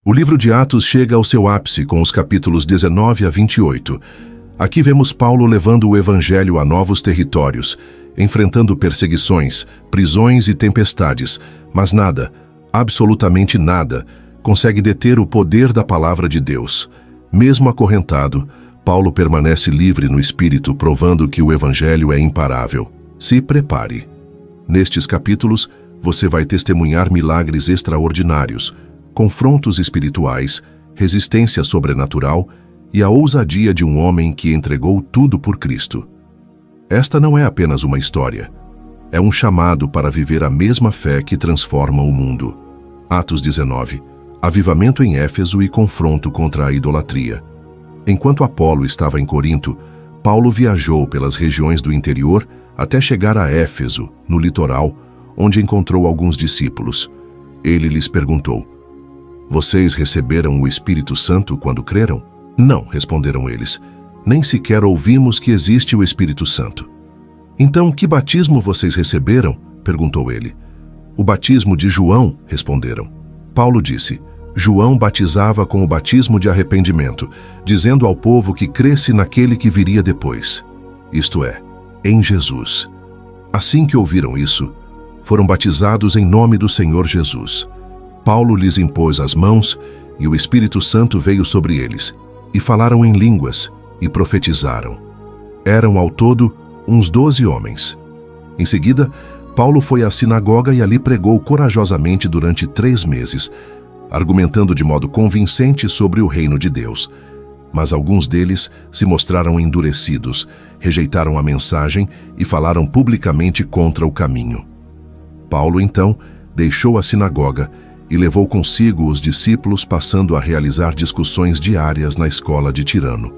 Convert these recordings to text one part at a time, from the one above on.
O livro de Atos chega ao seu ápice com os capítulos 19 a 28. Aqui vemos Paulo levando o evangelho a novos territórios, enfrentando perseguições, prisões e tempestades, mas nada, absolutamente nada, consegue deter o poder da palavra de Deus. Mesmo acorrentado, Paulo permanece livre no espírito, provando que o evangelho é imparável. Se prepare. Nestes capítulos, você vai testemunhar milagres extraordinários, confrontos espirituais, resistência sobrenatural e a ousadia de um homem que entregou tudo por Cristo. Esta não é apenas uma história. É um chamado para viver a mesma fé que transforma o mundo. Atos 19. Avivamento em Éfeso e confronto contra a idolatria. Enquanto Apolo estava em Corinto, Paulo viajou pelas regiões do interior até chegar a Éfeso, no litoral, onde encontrou alguns discípulos. Ele lhes perguntou: "Vocês receberam o Espírito Santo quando creram?" "Não", responderam eles. "Nem sequer ouvimos que existe o Espírito Santo." "Então, que batismo vocês receberam?" perguntou ele. "O batismo de João", responderam. Paulo disse: "João batizava com o batismo de arrependimento, dizendo ao povo que cresce naquele que viria depois, isto é, em Jesus." Assim que ouviram isso, foram batizados em nome do Senhor Jesus. Paulo lhes impôs as mãos e o Espírito Santo veio sobre eles, e falaram em línguas e profetizaram. Eram ao todo uns 12 homens. Em seguida, Paulo foi à sinagoga e ali pregou corajosamente durante 3 meses, argumentando de modo convincente sobre o reino de Deus. Mas alguns deles se mostraram endurecidos, rejeitaram a mensagem e falaram publicamente contra o caminho. Paulo, então, deixou a sinagoga e levou consigo os discípulos, passando a realizar discussões diárias na escola de Tirano.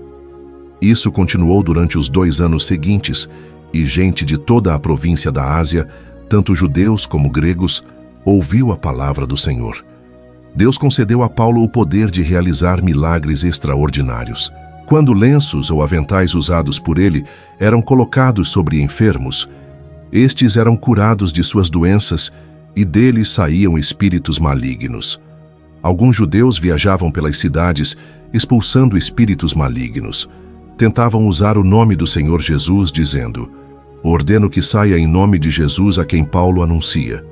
Isso continuou durante os 2 anos seguintes, e gente de toda a província da Ásia, tanto judeus como gregos, ouviu a palavra do Senhor. Deus concedeu a Paulo o poder de realizar milagres extraordinários. Quando lenços ou aventais usados por ele eram colocados sobre enfermos, estes eram curados de suas doenças e deles saíam espíritos malignos. Alguns judeus viajavam pelas cidades expulsando espíritos malignos. Tentavam usar o nome do Senhor Jesus, dizendo: "Ordeno que saia em nome de Jesus a quem Paulo anuncia."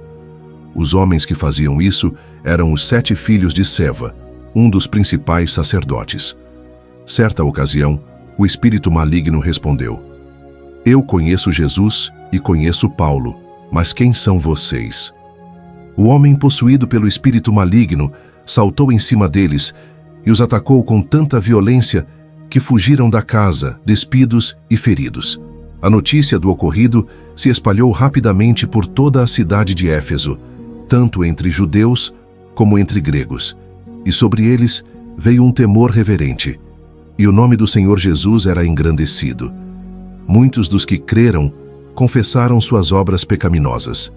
Os homens que faziam isso eram os 7 filhos de Seva, um dos principais sacerdotes. Certa ocasião, o espírito maligno respondeu: "Eu conheço Jesus e conheço Paulo, mas quem são vocês?" O homem possuído pelo espírito maligno saltou em cima deles e os atacou com tanta violência que fugiram da casa, despidos e feridos. A notícia do ocorrido se espalhou rapidamente por toda a cidade de Éfeso, tanto entre judeus como entre gregos, e sobre eles veio um temor reverente, e o nome do Senhor Jesus era engrandecido. Muitos dos que creram confessaram suas obras pecaminosas.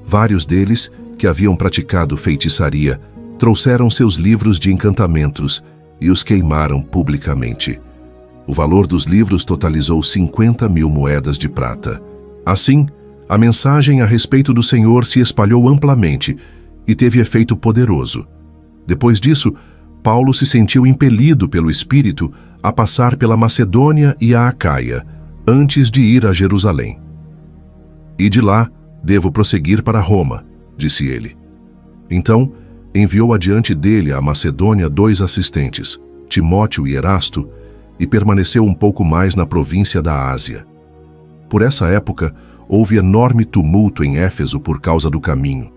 Vários deles, que haviam praticado feitiçaria, trouxeram seus livros de encantamentos e os queimaram publicamente. O valor dos livros totalizou 50.000 moedas de prata. Assim, a mensagem a respeito do Senhor se espalhou amplamente e teve efeito poderoso. Depois disso, Paulo se sentiu impelido pelo Espírito a passar pela Macedônia e a Acaia, antes de ir a Jerusalém. "E de lá, devo prosseguir para Roma", disse ele. Então, enviou adiante dele à Macedônia 2 assistentes, Timóteo e Erasto, e permaneceu um pouco mais na província da Ásia. Por essa época, houve enorme tumulto em Éfeso por causa do caminho.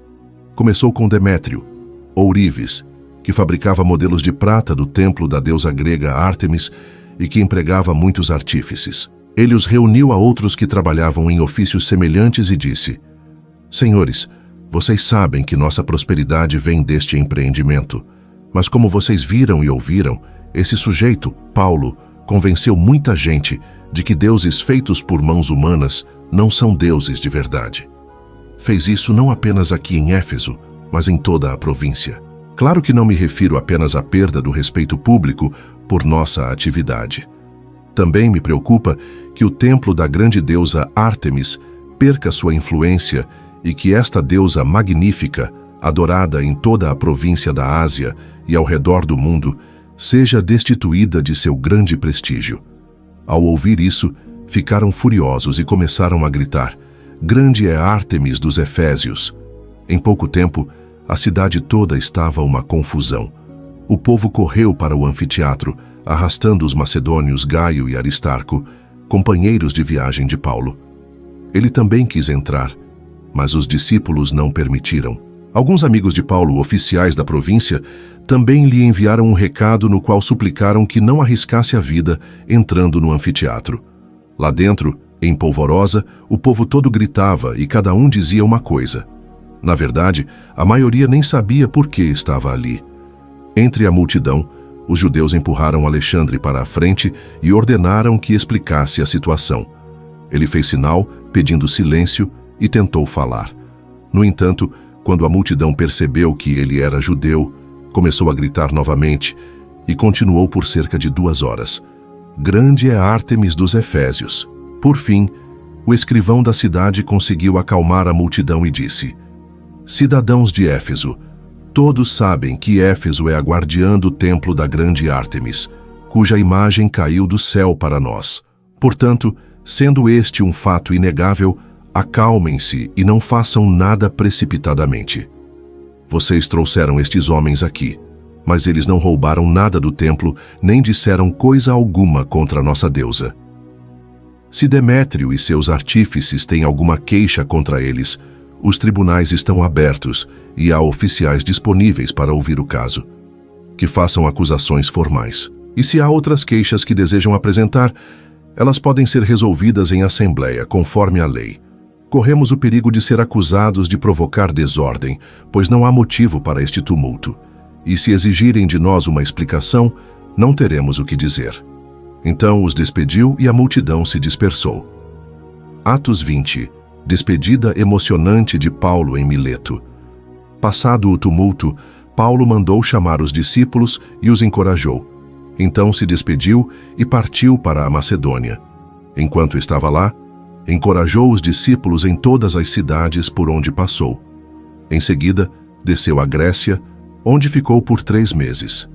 Começou com Demétrio, ourives, que fabricava modelos de prata do templo da deusa grega Ártemis e que empregava muitos artífices. Ele os reuniu a outros que trabalhavam em ofícios semelhantes e disse: "Senhores, vocês sabem que nossa prosperidade vem deste empreendimento, mas como vocês viram e ouviram, esse sujeito, Paulo, convenceu muita gente de que deuses feitos por mãos humanas não são deuses de verdade. Fez isso não apenas aqui em Éfeso, mas em toda a província. Claro que não me refiro apenas à perda do respeito público por nossa atividade. Também me preocupa que o templo da grande deusa Ártemis perca sua influência e que esta deusa magnífica, adorada em toda a província da Ásia e ao redor do mundo, seja destituída de seu grande prestígio. Ao ouvir isso, ficaram furiosos e começaram a gritar: "Grande é Ártemis dos Efésios!" Em pouco tempo, a cidade toda estava uma confusão. O povo correu para o anfiteatro, arrastando os macedônios Gaio e Aristarco, companheiros de viagem de Paulo. Ele também quis entrar, mas os discípulos não permitiram. Alguns amigos de Paulo, oficiais da província, também lhe enviaram um recado no qual suplicaram que não arriscasse a vida entrando no anfiteatro. Lá dentro, em polvorosa, o povo todo gritava e cada um dizia uma coisa. Na verdade, a maioria nem sabia por que estava ali. Entre a multidão, os judeus empurraram Alexandre para a frente e ordenaram que explicasse a situação. Ele fez sinal, pedindo silêncio, e tentou falar. No entanto, quando a multidão percebeu que ele era judeu, começou a gritar novamente e continuou por cerca de 2 horas. "Grande é Ártemis dos Efésios." Por fim, o escrivão da cidade conseguiu acalmar a multidão e disse: "Cidadãos de Éfeso, todos sabem que Éfeso é a guardiã do templo da grande Ártemis, cuja imagem caiu do céu para nós. Portanto, sendo este um fato inegável, acalmem-se e não façam nada precipitadamente. Vocês trouxeram estes homens aqui, mas eles não roubaram nada do templo, nem disseram coisa alguma contra nossa deusa. Se Demétrio e seus artífices têm alguma queixa contra eles, os tribunais estão abertos e há oficiais disponíveis para ouvir o caso. Que façam acusações formais. E se há outras queixas que desejam apresentar, elas podem ser resolvidas em assembleia, conforme a lei. Corremos o perigo de ser acusados de provocar desordem, pois não há motivo para este tumulto. E se exigirem de nós uma explicação, não teremos o que dizer." Então os despediu e a multidão se dispersou. Atos 20. Despedida emocionante de Paulo em Mileto. Passado o tumulto, Paulo mandou chamar os discípulos e os encorajou. Então se despediu e partiu para a Macedônia. Enquanto estava lá, encorajou os discípulos em todas as cidades por onde passou. Em seguida, desceu à Grécia, onde ficou por 3 meses.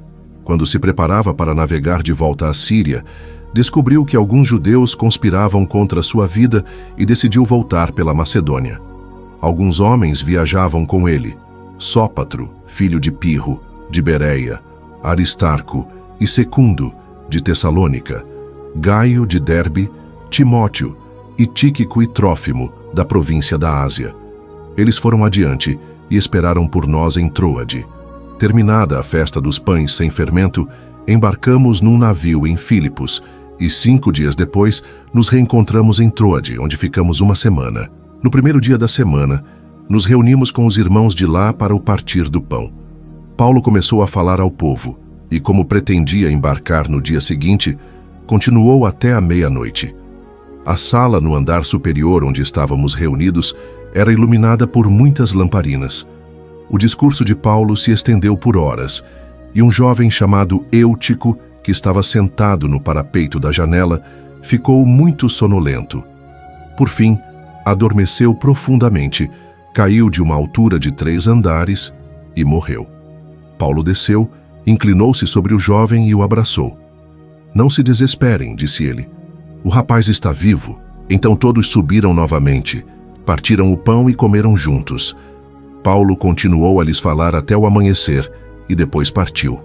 Quando se preparava para navegar de volta à Síria, descobriu que alguns judeus conspiravam contra sua vida e decidiu voltar pela Macedônia. Alguns homens viajavam com ele: Sópatro, filho de Pirro, de Bereia, Aristarco e Secundo, de Tessalônica, Gaio, de Derbe, Timóteo, e Tíquico e Trófimo, da província da Ásia. Eles foram adiante e esperaram por nós em Troade. Terminada a festa dos pães sem fermento, embarcamos num navio em Filipos e 5 dias depois nos reencontramos em Troade, onde ficamos 1 semana. No primeiro dia da semana, nos reunimos com os irmãos de lá para o partir do pão. Paulo começou a falar ao povo e, como pretendia embarcar no dia seguinte, continuou até a meia-noite. A sala no andar superior onde estávamos reunidos era iluminada por muitas lamparinas. O discurso de Paulo se estendeu por horas, e um jovem chamado Eutico, que estava sentado no parapeito da janela, ficou muito sonolento. Por fim, adormeceu profundamente, caiu de uma altura de 3 andares e morreu. Paulo desceu, inclinou-se sobre o jovem e o abraçou. "Não se desesperem", disse ele. "O rapaz está vivo." Então todos subiram novamente, partiram o pão e comeram juntos. Paulo continuou a lhes falar até o amanhecer e depois partiu.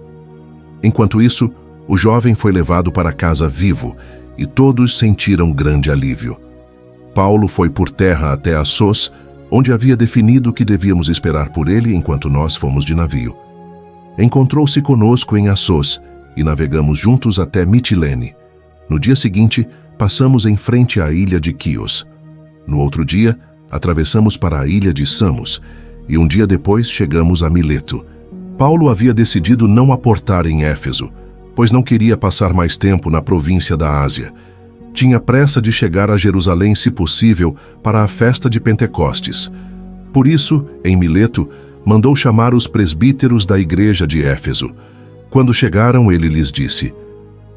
Enquanto isso, o jovem foi levado para casa vivo e todos sentiram grande alívio. Paulo foi por terra até Assos, onde havia definido que devíamos esperar por ele enquanto nós fomos de navio. Encontrou-se conosco em Assos e navegamos juntos até Mitilene. No dia seguinte, passamos em frente à ilha de Quios. No outro dia, atravessamos para a ilha de Samos e um dia depois chegamos a Mileto. Paulo havia decidido não aportar em Éfeso, pois não queria passar mais tempo na província da Ásia. Tinha pressa de chegar a Jerusalém, se possível, para a festa de Pentecostes. Por isso, em Mileto, mandou chamar os presbíteros da igreja de Éfeso. Quando chegaram, ele lhes disse: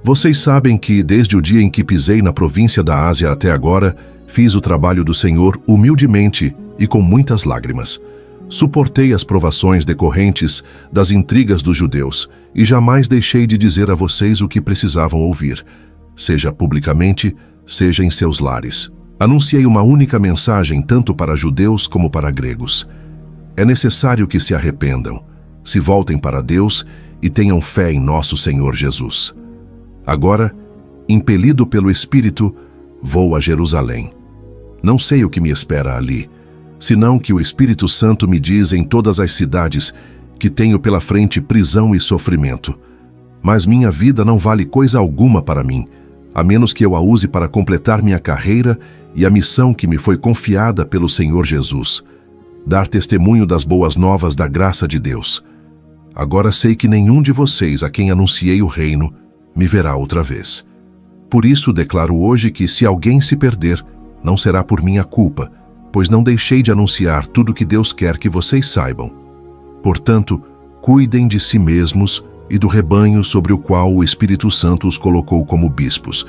"Vocês sabem que, desde o dia em que pisei na província da Ásia até agora, fiz o trabalho do Senhor humildemente e com muitas lágrimas. Suportei as provações decorrentes das intrigas dos judeus e jamais deixei de dizer a vocês o que precisavam ouvir, seja publicamente, seja em seus lares. Anunciei uma única mensagem tanto para judeus como para gregos. É necessário que se arrependam, se voltem para Deus e tenham fé em nosso Senhor Jesus. Agora, impelido pelo Espírito, vou a Jerusalém. Não sei o que me espera ali, senão que o Espírito Santo me diz em todas as cidades que tenho pela frente prisão e sofrimento. Mas minha vida não vale coisa alguma para mim, a menos que eu a use para completar minha carreira e a missão que me foi confiada pelo Senhor Jesus, dar testemunho das boas novas da graça de Deus. Agora sei que nenhum de vocês a quem anunciei o reino me verá outra vez. Por isso declaro hoje que se alguém se perder, não será por minha culpa, pois não deixei de anunciar tudo o que Deus quer que vocês saibam. Portanto, cuidem de si mesmos e do rebanho sobre o qual o Espírito Santo os colocou como bispos,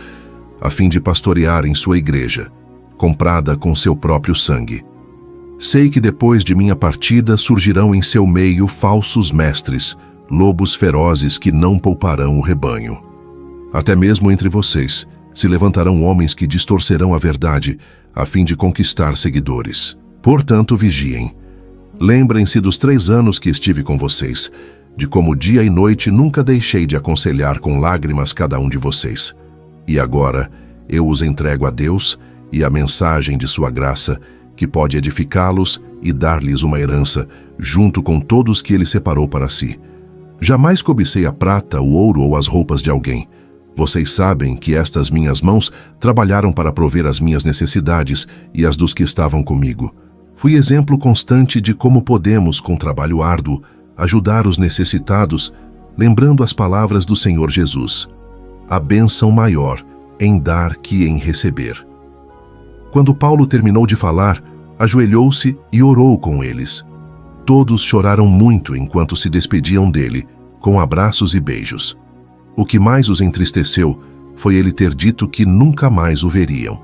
a fim de pastorearem sua igreja, comprada com seu próprio sangue. Sei que depois de minha partida surgirão em seu meio falsos mestres, lobos ferozes que não pouparão o rebanho. Até mesmo entre vocês se levantarão homens que distorcerão a verdade, a fim de conquistar seguidores. Portanto, vigiem. Lembrem-se dos 3 anos que estive com vocês, de como dia e noite nunca deixei de aconselhar com lágrimas cada um de vocês. E agora eu os entrego a Deus e a mensagem de sua graça, que pode edificá-los e dar-lhes uma herança, junto com todos que ele separou para si. Jamais cobicei a prata, o ouro ou as roupas de alguém. Vocês sabem que estas minhas mãos trabalharam para prover as minhas necessidades e as dos que estavam comigo. Fui exemplo constante de como podemos, com trabalho árduo, ajudar os necessitados, lembrando as palavras do Senhor Jesus: a bênção maior em dar que em receber. Quando Paulo terminou de falar, ajoelhou-se e orou com eles. Todos choraram muito enquanto se despediam dele, com abraços e beijos. O que mais os entristeceu foi ele ter dito que nunca mais o veriam.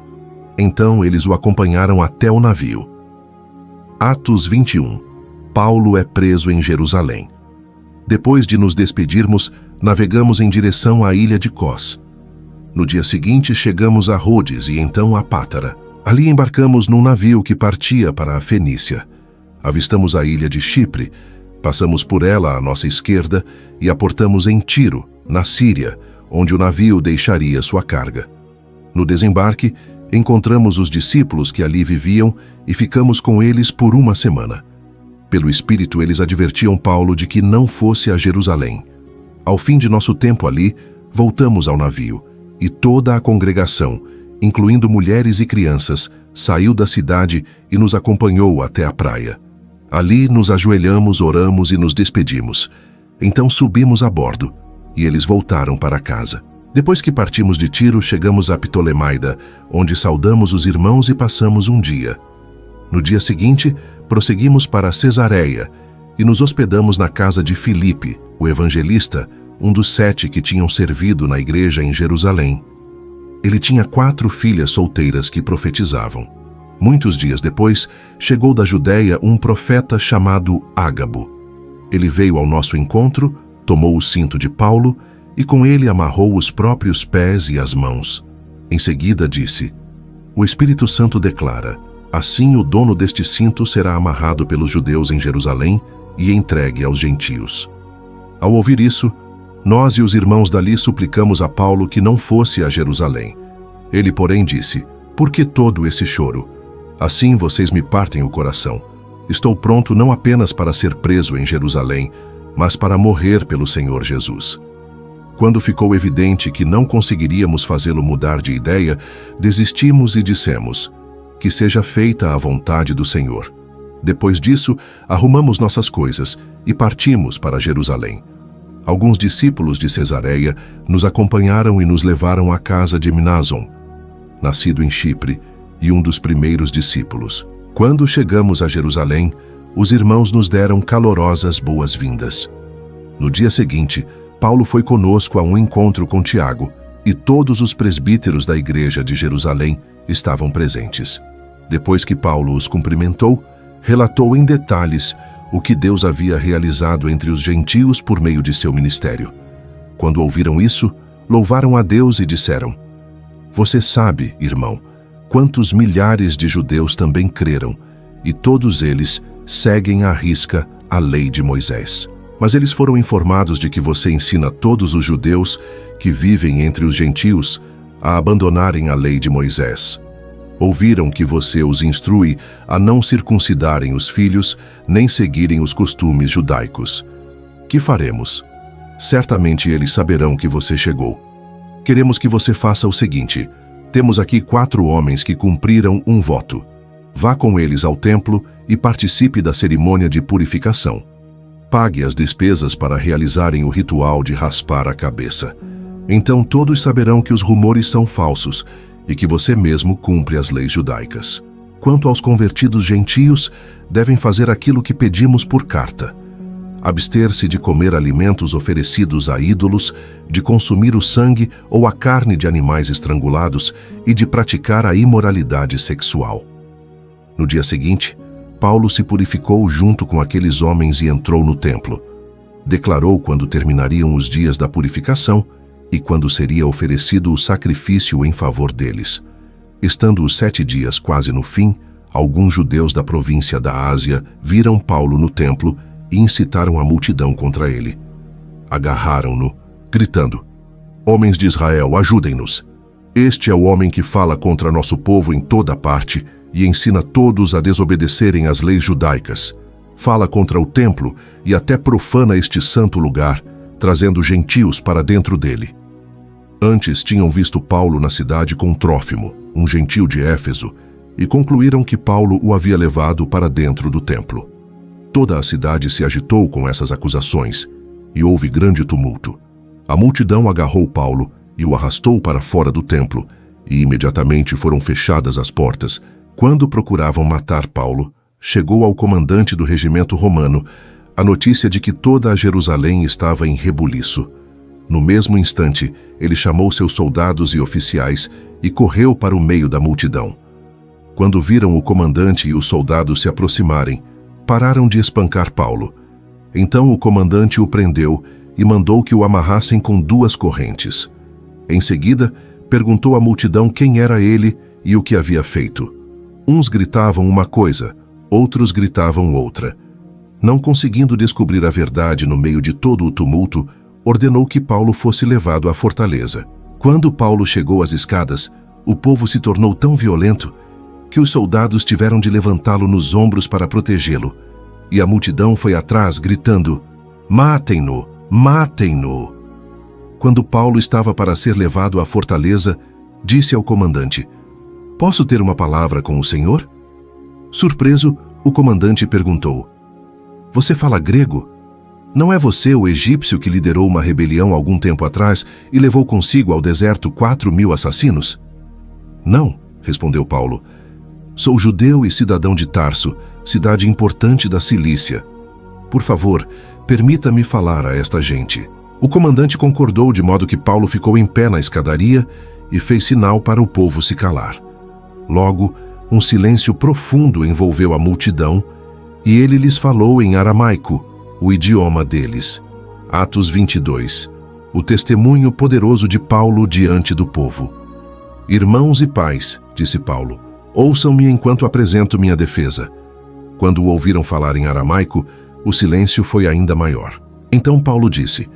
Então eles o acompanharam até o navio. Atos 21. Paulo é preso em Jerusalém. Depois de nos despedirmos, navegamos em direção à ilha de Cós. No dia seguinte chegamos a Rhodes e então a Pátara. Ali embarcamos num navio que partia para a Fenícia. Avistamos a ilha de Chipre, passamos por ela à nossa esquerda e aportamos em Tiro, na Síria, onde o navio deixaria sua carga. No desembarque, encontramos os discípulos que ali viviam e ficamos com eles por 1 semana. Pelo Espírito, eles advertiam Paulo de que não fosse a Jerusalém. Ao fim de nosso tempo ali, voltamos ao navio, e toda a congregação, incluindo mulheres e crianças, saiu da cidade e nos acompanhou até a praia. Ali nos ajoelhamos, oramos e nos despedimos. Então subimos a bordo, e eles voltaram para casa. Depois que partimos de Tiro, chegamos a Ptolemaida, onde saudamos os irmãos e passamos um dia. No dia seguinte, prosseguimos para Cesareia e nos hospedamos na casa de Filipe, o evangelista, um dos 7 que tinham servido na igreja em Jerusalém. Ele tinha 4 filhas solteiras que profetizavam. Muitos dias depois, chegou da Judéia um profeta chamado Ágabo. Ele veio ao nosso encontro, tomou o cinto de Paulo e com ele amarrou os próprios pés e as mãos. Em seguida disse: o Espírito Santo declara: assim o dono deste cinto será amarrado pelos judeus em Jerusalém e entregue aos gentios. Ao ouvir isso, nós e os irmãos dali suplicamos a Paulo que não fosse a Jerusalém. Ele, porém, disse: por que todo esse choro? Assim vocês me partem o coração. Estou pronto não apenas para ser preso em Jerusalém, mas para morrer pelo Senhor Jesus. Quando ficou evidente que não conseguiríamos fazê-lo mudar de ideia, desistimos e dissemos: que seja feita a vontade do Senhor. Depois disso, arrumamos nossas coisas e partimos para Jerusalém. Alguns discípulos de Cesareia nos acompanharam e nos levaram à casa de Mnason, nascido em Chipre, e um dos primeiros discípulos. Quando chegamos a Jerusalém, os irmãos nos deram calorosas boas-vindas. No dia seguinte, Paulo foi conosco a um encontro com Tiago, e todos os presbíteros da igreja de Jerusalém estavam presentes. Depois que Paulo os cumprimentou, relatou em detalhes o que Deus havia realizado entre os gentios por meio de seu ministério. Quando ouviram isso, louvaram a Deus e disseram: Você sabe, irmão, quantos milhares de judeus também creram, e todos eles seguem à risca a lei de Moisés. Mas eles foram informados de que você ensina todos os judeus que vivem entre os gentios a abandonarem a lei de Moisés. Ouviram que você os instrui a não circuncidarem os filhos, nem seguirem os costumes judaicos. Que faremos? Certamente eles saberão que você chegou. Queremos que você faça o seguinte: temos aqui 4 homens que cumpriram um voto. Vá com eles ao templo e participe da cerimônia de purificação. Pague as despesas para realizarem o ritual de raspar a cabeça. Então todos saberão que os rumores são falsos e que você mesmo cumpre as leis judaicas. Quanto aos convertidos gentios, devem fazer aquilo que pedimos por carta: abster-se de comer alimentos oferecidos a ídolos, de consumir o sangue ou a carne de animais estrangulados e de praticar a imoralidade sexual. No dia seguinte, Paulo se purificou junto com aqueles homens e entrou no templo. Declarou quando terminariam os dias da purificação e quando seria oferecido o sacrifício em favor deles. Estando os 7 dias quase no fim, alguns judeus da província da Ásia viram Paulo no templo e incitaram a multidão contra ele. Agarraram-no, gritando: Homens de Israel, ajudem-nos! Este é o homem que fala contra nosso povo em toda parte e ensina todos a desobedecerem às leis judaicas. Fala contra o templo e até profana este santo lugar, trazendo gentios para dentro dele. Antes tinham visto Paulo na cidade com Trófimo, um gentio de Éfeso, e concluíram que Paulo o havia levado para dentro do templo. Toda a cidade se agitou com essas acusações, e houve grande tumulto. A multidão agarrou Paulo e o arrastou para fora do templo, e imediatamente foram fechadas as portas. Quando procuravam matar Paulo, chegou ao comandante do regimento romano a notícia de que toda a Jerusalém estava em rebuliço. No mesmo instante, ele chamou seus soldados e oficiais e correu para o meio da multidão. Quando viram o comandante e os soldados se aproximarem, pararam de espancar Paulo. Então o comandante o prendeu e mandou que o amarrassem com 2 correntes. Em seguida, perguntou à multidão quem era ele e o que havia feito. Uns gritavam uma coisa, outros gritavam outra. Não conseguindo descobrir a verdade no meio de todo o tumulto, ordenou que Paulo fosse levado à fortaleza. Quando Paulo chegou às escadas, o povo se tornou tão violento que os soldados tiveram de levantá-lo nos ombros para protegê-lo, e a multidão foi atrás, gritando: Matem-no! Matem-no! Quando Paulo estava para ser levado à fortaleza, disse ao comandante: Posso ter uma palavra com o senhor? Surpreso, o comandante perguntou: Você fala grego? Não é você o egípcio que liderou uma rebelião algum tempo atrás e levou consigo ao deserto 4.000 assassinos? Não, respondeu Paulo. Sou judeu e cidadão de Tarso, cidade importante da Cilícia. Por favor, permita-me falar a esta gente. O comandante concordou, de modo que Paulo ficou em pé na escadaria e fez sinal para o povo se calar. Logo, um silêncio profundo envolveu a multidão e ele lhes falou em aramaico, o idioma deles. Atos 22. O testemunho poderoso de Paulo diante do povo. Irmãos e pais, disse Paulo, ouçam-me enquanto apresento minha defesa. Quando o ouviram falar em aramaico, o silêncio foi ainda maior. Então Paulo disse: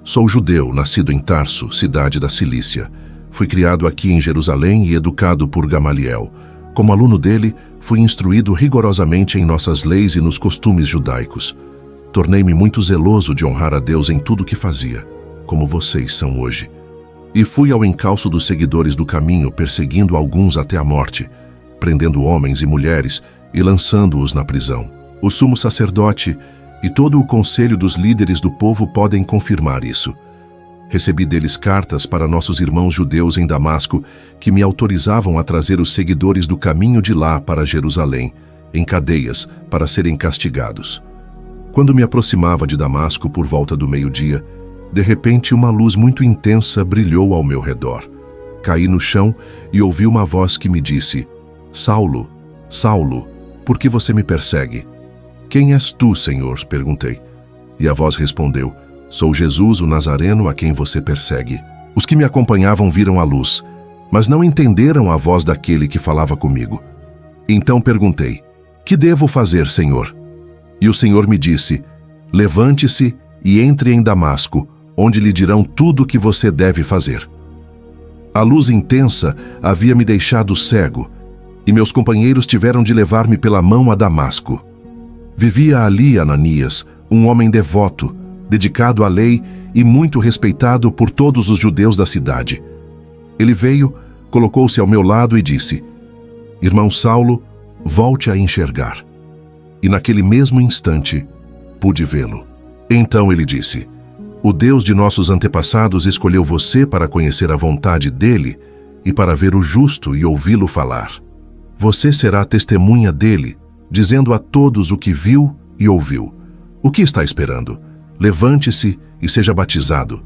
Sou judeu, nascido em Tarso, cidade da Cilícia. Fui criado aqui em Jerusalém e educado por Gamaliel. Como aluno dele, fui instruído rigorosamente em nossas leis e nos costumes judaicos. Tornei-me muito zeloso de honrar a Deus em tudo o que fazia, como vocês são hoje. E fui ao encalço dos seguidores do caminho, perseguindo alguns até a morte, prendendo homens e mulheres e lançando-os na prisão. O sumo sacerdote e todo o conselho dos líderes do povo podem confirmar isso. Recebi deles cartas para nossos irmãos judeus em Damasco que me autorizavam a trazer os seguidores do caminho de lá para Jerusalém, em cadeias, para serem castigados. Quando me aproximava de Damasco por volta do meio-dia, de repente uma luz muito intensa brilhou ao meu redor. Caí no chão e ouvi uma voz que me disse: Saulo, Saulo, por que você me persegue?" "Quem és tu, Senhor?" perguntei. E a voz respondeu: "Sou Jesus, o Nazareno, a quem você persegue." Os que me acompanhavam viram a luz, mas não entenderam a voz daquele que falava comigo. Então perguntei: "Que devo fazer, Senhor?" E o Senhor me disse: "Levante-se e entre em Damasco, onde lhe dirão tudo o que você deve fazer." A luz intensa havia me deixado cego, e meus companheiros tiveram de levar-me pela mão a Damasco. Vivia ali Ananias, um homem devoto, dedicado à lei e muito respeitado por todos os judeus da cidade. Ele veio, colocou-se ao meu lado e disse: "Irmão Saulo, volte a enxergar." E naquele mesmo instante, pude vê-lo. Então ele disse: "O Deus de nossos antepassados escolheu você para conhecer a vontade dele e para ver o justo e ouvi-lo falar. Você será testemunha dele, dizendo a todos o que viu e ouviu. O que está esperando? Levante-se e seja batizado.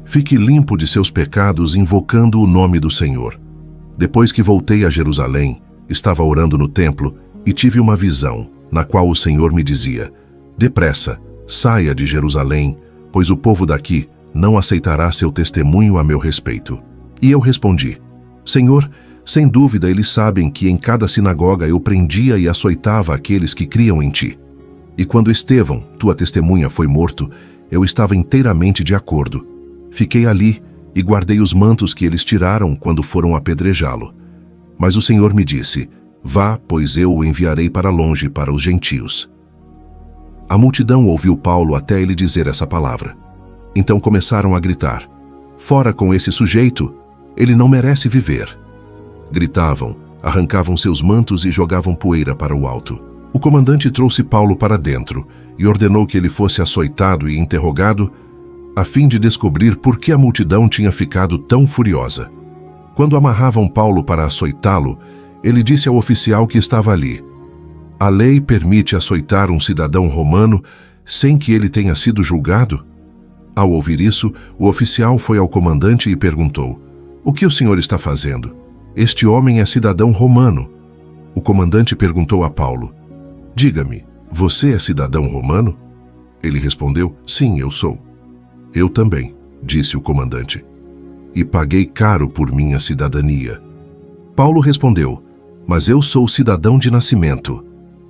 Fique limpo de seus pecados invocando o nome do Senhor." Depois que voltei a Jerusalém, estava orando no templo e tive uma visão, na qual o Senhor me dizia: "Depressa, saia de Jerusalém, pois o povo daqui não aceitará seu testemunho a meu respeito." E eu respondi: "Senhor, sem dúvida eles sabem que em cada sinagoga eu prendia e açoitava aqueles que criam em ti. E quando Estevão, tua testemunha, foi morto, eu estava inteiramente de acordo. Fiquei ali e guardei os mantos que eles tiraram quando foram apedrejá-lo. Mas o Senhor me disse: Vá, pois eu o enviarei para longe, para os gentios." A multidão ouviu Paulo até ele dizer essa palavra. Então começaram a gritar: "Fora com esse sujeito! Ele não merece viver!" Gritavam, arrancavam seus mantos e jogavam poeira para o alto. O comandante trouxe Paulo para dentro e ordenou que ele fosse açoitado e interrogado, a fim de descobrir por que a multidão tinha ficado tão furiosa. Quando amarravam Paulo para açoitá-lo, ele disse ao oficial que estava ali: "A lei permite açoitar um cidadão romano sem que ele tenha sido julgado?" Ao ouvir isso, o oficial foi ao comandante e perguntou: "O que o senhor está fazendo? Este homem é cidadão romano." O comandante perguntou a Paulo: "Diga-me, você é cidadão romano?" Ele respondeu: "Sim, eu sou." "Eu também", disse o comandante, "e paguei caro por minha cidadania." Paulo respondeu: "Mas eu sou cidadão de nascimento."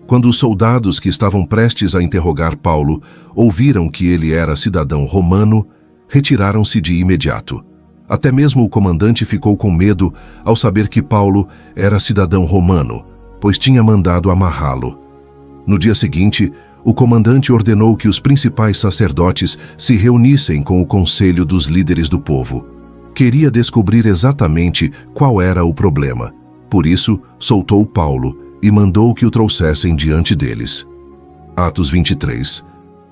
Quando os soldados que estavam prestes a interrogar Paulo ouviram que ele era cidadão romano, retiraram-se de imediato. Até mesmo o comandante ficou com medo ao saber que Paulo era cidadão romano, pois tinha mandado amarrá-lo. No dia seguinte, o comandante ordenou que os principais sacerdotes se reunissem com o conselho dos líderes do povo. Queria descobrir exatamente qual era o problema. Por isso, soltou Paulo e mandou que o trouxessem diante deles. Atos 23.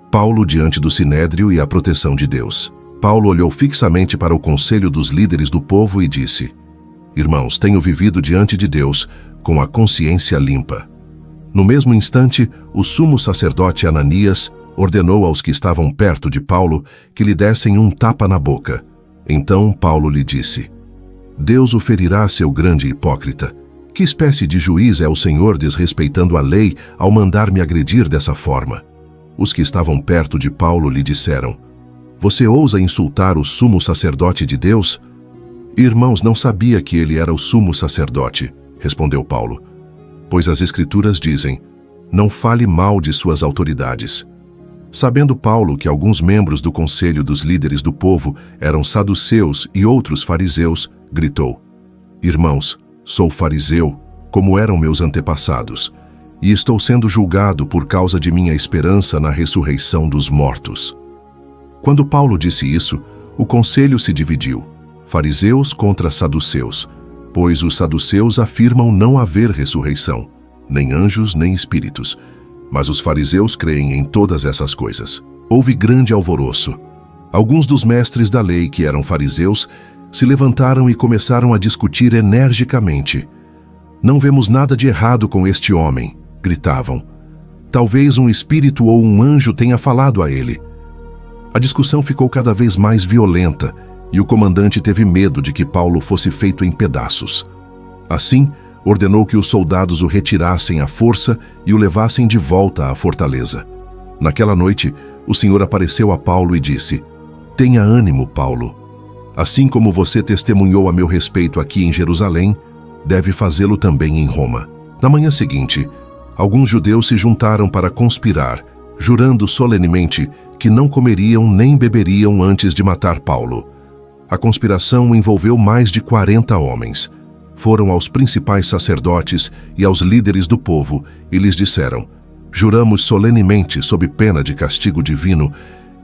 Paulo diante do Sinédrio e a proteção de Deus. Paulo olhou fixamente para o conselho dos líderes do povo e disse: "Irmãos, tenho vivido diante de Deus com a consciência limpa." No mesmo instante, o sumo sacerdote Ananias ordenou aos que estavam perto de Paulo que lhe dessem um tapa na boca. Então Paulo lhe disse: "Deus o ferirá, seu grande hipócrita. Que espécie de juiz é o Senhor desrespeitando a lei ao mandar-me agredir dessa forma?" Os que estavam perto de Paulo lhe disseram: "Você ousa insultar o sumo sacerdote de Deus?" "Irmãos, não sabia que ele era o sumo sacerdote", respondeu Paulo. "Pois as Escrituras dizem: não fale mal de suas autoridades." Sabendo Paulo que alguns membros do conselho dos líderes do povo eram saduceus e outros fariseus, gritou: "Irmãos, sou fariseu, como eram meus antepassados, e estou sendo julgado por causa de minha esperança na ressurreição dos mortos." Quando Paulo disse isso, o conselho se dividiu, fariseus contra saduceus, pois os saduceus afirmam não haver ressurreição, nem anjos nem espíritos, mas os fariseus creem em todas essas coisas. Houve grande alvoroço. Alguns dos mestres da lei, que eram fariseus, se levantaram e começaram a discutir energicamente. "Não vemos nada de errado com este homem", gritavam. "Talvez um espírito ou um anjo tenha falado a ele." A discussão ficou cada vez mais violenta e o comandante teve medo de que Paulo fosse feito em pedaços. Assim, ordenou que os soldados o retirassem à força e o levassem de volta à fortaleza. Naquela noite, o Senhor apareceu a Paulo e disse: "Tenha ânimo, Paulo. Assim como você testemunhou a meu respeito aqui em Jerusalém, deve fazê-lo também em Roma." Na manhã seguinte, alguns judeus se juntaram para conspirar, jurando solenemente que não comeriam nem beberiam antes de matar Paulo. A conspiração envolveu mais de 40 homens. Foram aos principais sacerdotes e aos líderes do povo e lhes disseram: "Juramos solenemente, sob pena de castigo divino,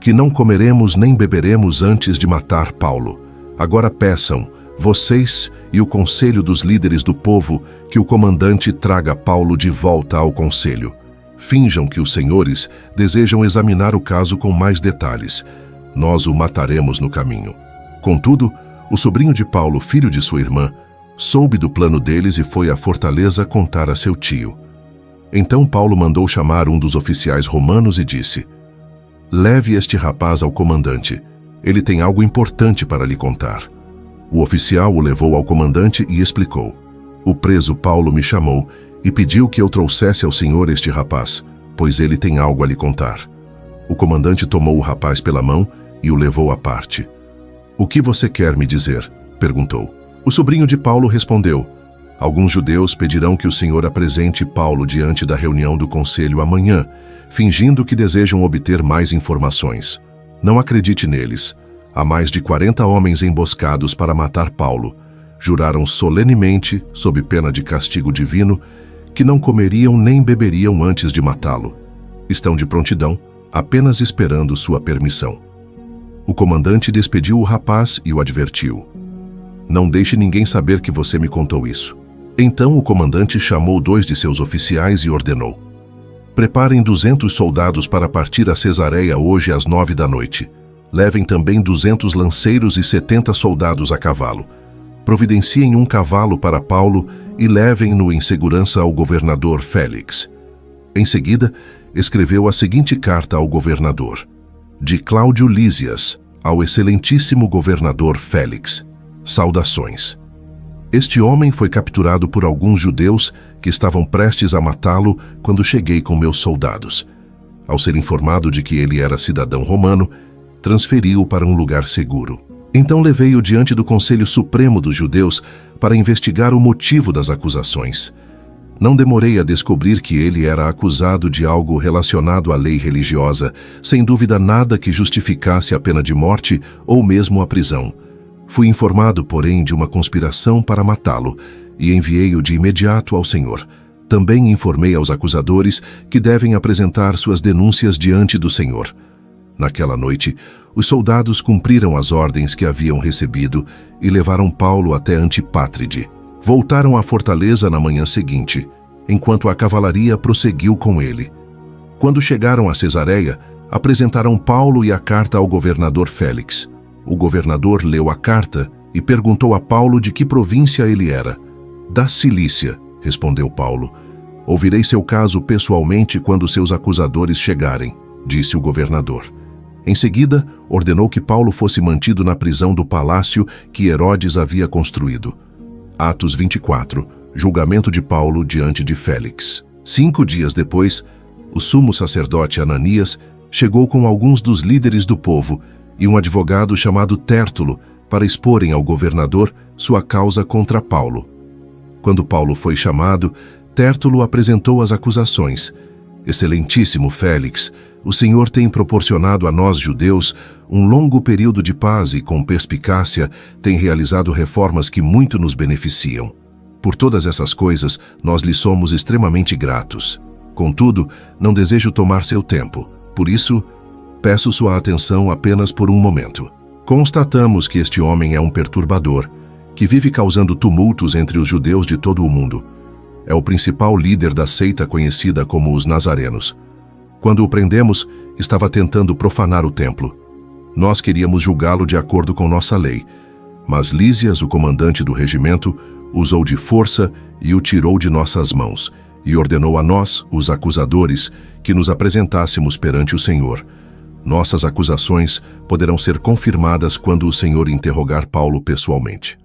que não comeremos nem beberemos antes de matar Paulo. Agora peçam, vocês e o conselho dos líderes do povo, que o comandante traga Paulo de volta ao conselho. Finjam que os senhores desejam examinar o caso com mais detalhes. Nós o mataremos no caminho." Contudo, o sobrinho de Paulo, filho de sua irmã, soube do plano deles e foi à fortaleza contar a seu tio. Então Paulo mandou chamar um dos oficiais romanos e disse: "Leve este rapaz ao comandante. Ele tem algo importante para lhe contar." O oficial o levou ao comandante e explicou: "O preso Paulo me chamou e pediu que eu trouxesse ao senhor este rapaz, pois ele tem algo a lhe contar." O comandante tomou o rapaz pela mão e o levou à parte. "O que você quer me dizer?" perguntou. O sobrinho de Paulo respondeu: "Alguns judeus pedirão que o senhor apresente Paulo diante da reunião do conselho amanhã, fingindo que desejam obter mais informações. Não acredite neles. Há mais de 40 homens emboscados para matar Paulo. Juraram solenemente, sob pena de castigo divino, que não comeriam nem beberiam antes de matá-lo. Estão de prontidão, apenas esperando sua permissão." O comandante despediu o rapaz e o advertiu: "Não deixe ninguém saber que você me contou isso." Então o comandante chamou 2 de seus oficiais e ordenou: "Preparem 200 soldados para partir a Cesareia hoje às 9 da noite. Levem também 200 lanceiros e 70 soldados a cavalo. Providenciem um cavalo para Paulo e levem-no em segurança ao governador Félix." Em seguida, escreveu a seguinte carta ao governador: "De Cláudio Lísias, ao excelentíssimo governador Félix. Saudações. Este homem foi capturado por alguns judeus que estavam prestes a matá-lo quando cheguei com meus soldados. Ao ser informado de que ele era cidadão romano, transferi-o para um lugar seguro. Então levei-o diante do Conselho Supremo dos Judeus para investigar o motivo das acusações. Não demorei a descobrir que ele era acusado de algo relacionado à lei religiosa, sem dúvida nada que justificasse a pena de morte ou mesmo a prisão. Fui informado, porém, de uma conspiração para matá-lo e enviei-o de imediato ao Senhor. Também informei aos acusadores que devem apresentar suas denúncias diante do Senhor." Naquela noite, os soldados cumpriram as ordens que haviam recebido e levaram Paulo até Antipátride. Voltaram à fortaleza na manhã seguinte, enquanto a cavalaria prosseguiu com ele. Quando chegaram a Cesareia, apresentaram Paulo e a carta ao governador Félix. O governador leu a carta e perguntou a Paulo de que província ele era. "Da Cilícia", respondeu Paulo. "Ouvirei seu caso pessoalmente quando seus acusadores chegarem", disse o governador. Em seguida, ordenou que Paulo fosse mantido na prisão do palácio que Herodes havia construído. Atos 24. Julgamento de Paulo diante de Félix. 5 dias depois, o sumo sacerdote Ananias chegou com alguns dos líderes do povo e um advogado chamado Tértulo para exporem ao governador sua causa contra Paulo. Quando Paulo foi chamado, Tértulo apresentou as acusações. "Excelentíssimo Félix, o Senhor tem proporcionado a nós judeus um longo período de paz e, com perspicácia, tem realizado reformas que muito nos beneficiam. Por todas essas coisas, nós lhe somos extremamente gratos. Contudo, não desejo tomar seu tempo. Por isso, peço sua atenção apenas por um momento. Constatamos que este homem é um perturbador, que vive causando tumultos entre os judeus de todo o mundo. É o principal líder da seita conhecida como os Nazarenos. Quando o prendemos, estava tentando profanar o templo. Nós queríamos julgá-lo de acordo com nossa lei, mas Lísias, o comandante do regimento, usou de força e o tirou de nossas mãos, e ordenou a nós, os acusadores, que nos apresentássemos perante o Senhor. Nossas acusações poderão ser confirmadas quando o Senhor interrogar Paulo pessoalmente."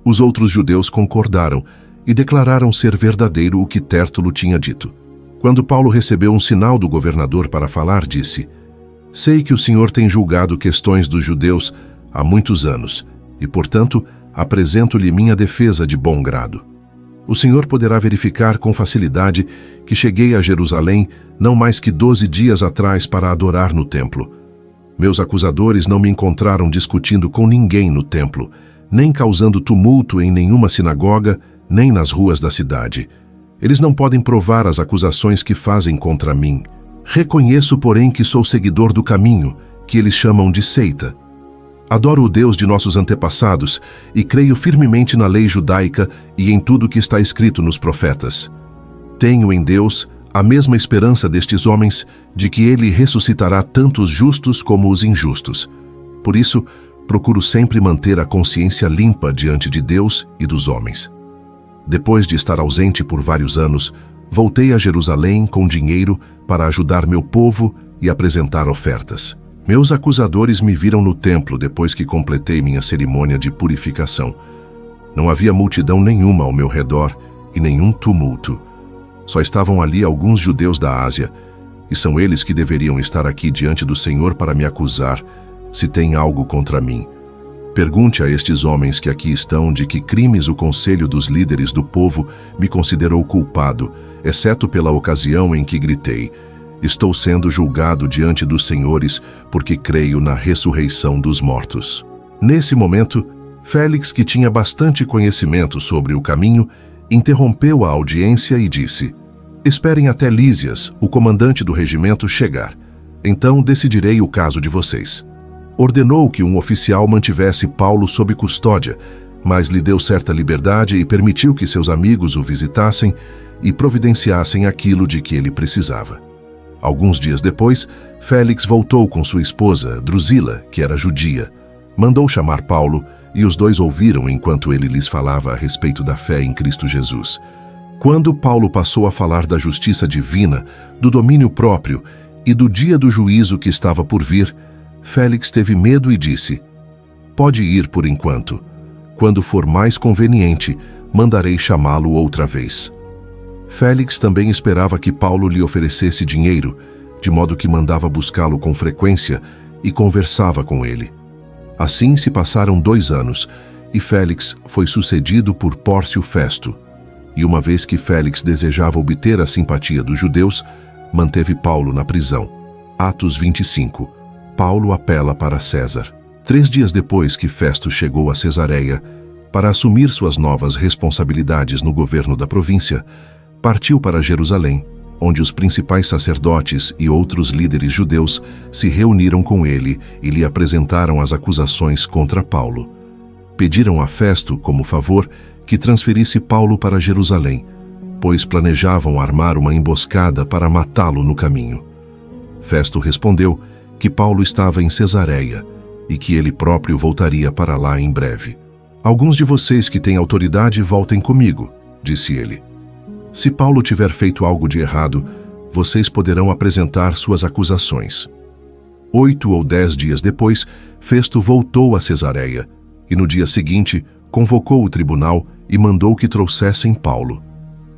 Os outros judeus concordaram e declararam ser verdadeiro o que Tértulo tinha dito. Quando Paulo recebeu um sinal do governador para falar, disse: Sei que o Senhor tem julgado questões dos judeus há muitos anos, e, portanto, apresento-lhe minha defesa de bom grado. O Senhor poderá verificar com facilidade que cheguei a Jerusalém não mais que 12 dias atrás para adorar no templo. Meus acusadores não me encontraram discutindo com ninguém no templo, nem causando tumulto em nenhuma sinagoga, nem nas ruas da cidade. Eles não podem provar as acusações que fazem contra mim. Reconheço, porém, que sou seguidor do caminho, que eles chamam de seita. Adoro o Deus de nossos antepassados e creio firmemente na lei judaica e em tudo que está escrito nos profetas. Tenho em Deus a mesma esperança destes homens de que Ele ressuscitará tanto os justos como os injustos. Por isso, procuro sempre manter a consciência limpa diante de Deus e dos homens. Depois de estar ausente por vários anos, voltei a Jerusalém com dinheiro para ajudar meu povo e apresentar ofertas. Meus acusadores me viram no templo depois que completei minha cerimônia de purificação. Não havia multidão nenhuma ao meu redor e nenhum tumulto. Só estavam ali alguns judeus da Ásia, e são eles que deveriam estar aqui diante do Senhor para me acusar, se tem algo contra mim. Pergunte a estes homens que aqui estão de que crimes o conselho dos líderes do povo me considerou culpado, exceto pela ocasião em que gritei: Estou sendo julgado diante dos senhores porque creio na ressurreição dos mortos. Nesse momento, Félix, que tinha bastante conhecimento sobre o caminho, interrompeu a audiência e disse: Esperem até Lísias, o comandante do regimento, chegar. Então decidirei o caso de vocês. Ordenou que um oficial mantivesse Paulo sob custódia, mas lhe deu certa liberdade e permitiu que seus amigos o visitassem e providenciassem aquilo de que ele precisava. Alguns dias depois, Félix voltou com sua esposa, Drusila, que era judia. Mandou chamar Paulo e os dois ouviram enquanto ele lhes falava a respeito da fé em Cristo Jesus. Quando Paulo passou a falar da justiça divina, do domínio próprio e do dia do juízo que estava por vir, Félix teve medo e disse: Pode ir por enquanto. Quando for mais conveniente, mandarei chamá-lo outra vez. Félix também esperava que Paulo lhe oferecesse dinheiro, de modo que mandava buscá-lo com frequência e conversava com ele. Assim se passaram 2 anos, e Félix foi sucedido por Pórcio Festo. E uma vez que Félix desejava obter a simpatia dos judeus, manteve Paulo na prisão. Atos 25. Paulo apela para César. 3 dias depois que Festo chegou a Cesareia, para assumir suas novas responsabilidades no governo da província, partiu para Jerusalém, onde os principais sacerdotes e outros líderes judeus se reuniram com ele e lhe apresentaram as acusações contra Paulo. Pediram a Festo, como favor, que transferisse Paulo para Jerusalém, pois planejavam armar uma emboscada para matá-lo no caminho. Festo respondeu que Paulo estava em Cesareia e que ele próprio voltaria para lá em breve. Alguns de vocês que têm autoridade voltem comigo, disse ele. Se Paulo tiver feito algo de errado, vocês poderão apresentar suas acusações. 8 ou 10 dias depois, Festo voltou a Cesareia e no dia seguinte convocou o tribunal e mandou que trouxessem Paulo.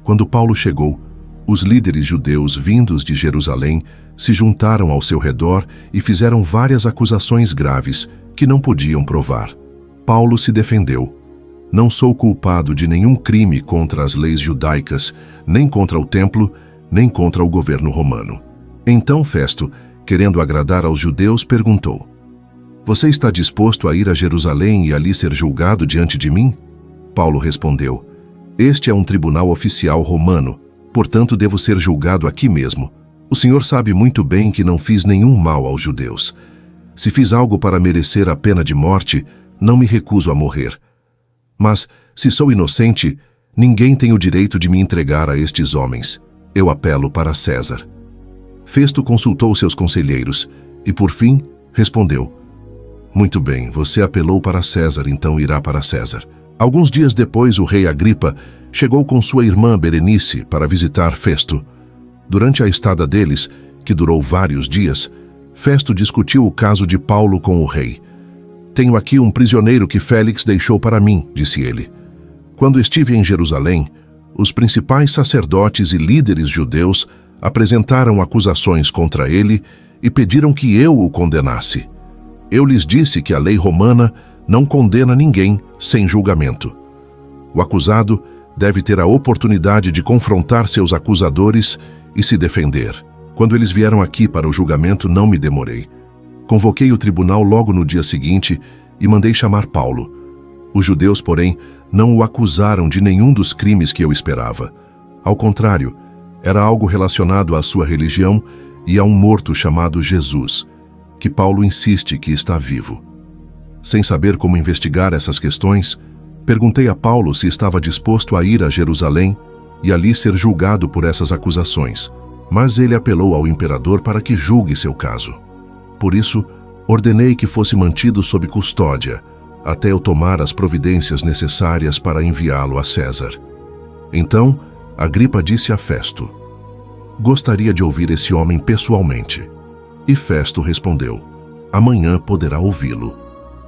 Quando Paulo chegou, os líderes judeus vindos de Jerusalém se juntaram ao seu redor e fizeram várias acusações graves que não podiam provar. Paulo se defendeu. Não sou culpado de nenhum crime contra as leis judaicas, nem contra o templo, nem contra o governo romano. Então Festo, querendo agradar aos judeus, perguntou: Você está disposto a ir a Jerusalém e ali ser julgado diante de mim? Paulo respondeu: Este é um tribunal oficial romano, portanto devo ser julgado aqui mesmo. O Senhor sabe muito bem que não fiz nenhum mal aos judeus. Se fiz algo para merecer a pena de morte, não me recuso a morrer. Mas, se sou inocente, ninguém tem o direito de me entregar a estes homens. Eu apelo para César. Festo consultou seus conselheiros e, por fim, respondeu: Muito bem, você apelou para César, então irá para César. Alguns dias depois, o rei Agripa chegou com sua irmã Berenice para visitar Festo. Durante a estada deles, que durou vários dias, Festo discutiu o caso de Paulo com o rei. Tenho aqui um prisioneiro que Félix deixou para mim, disse ele. Quando estive em Jerusalém, os principais sacerdotes e líderes judeus apresentaram acusações contra ele e pediram que eu o condenasse. Eu lhes disse que a lei romana não condena ninguém sem julgamento. O acusado deve ter a oportunidade de confrontar seus acusadores e se defender. Quando eles vieram aqui para o julgamento, não me demorei. Convoquei o tribunal logo no dia seguinte e mandei chamar Paulo. Os judeus, porém, não o acusaram de nenhum dos crimes que eu esperava. Ao contrário, era algo relacionado à sua religião e a um morto chamado Jesus, que Paulo insiste que está vivo. Sem saber como investigar essas questões, perguntei a Paulo se estava disposto a ir a Jerusalém e ali ser julgado por essas acusações, mas ele apelou ao imperador para que julgue seu caso. Por isso, ordenei que fosse mantido sob custódia, até eu tomar as providências necessárias para enviá-lo a César. Então, Agripa disse a Festo: "Gostaria de ouvir esse homem pessoalmente." E Festo respondeu: "Amanhã poderá ouvi-lo."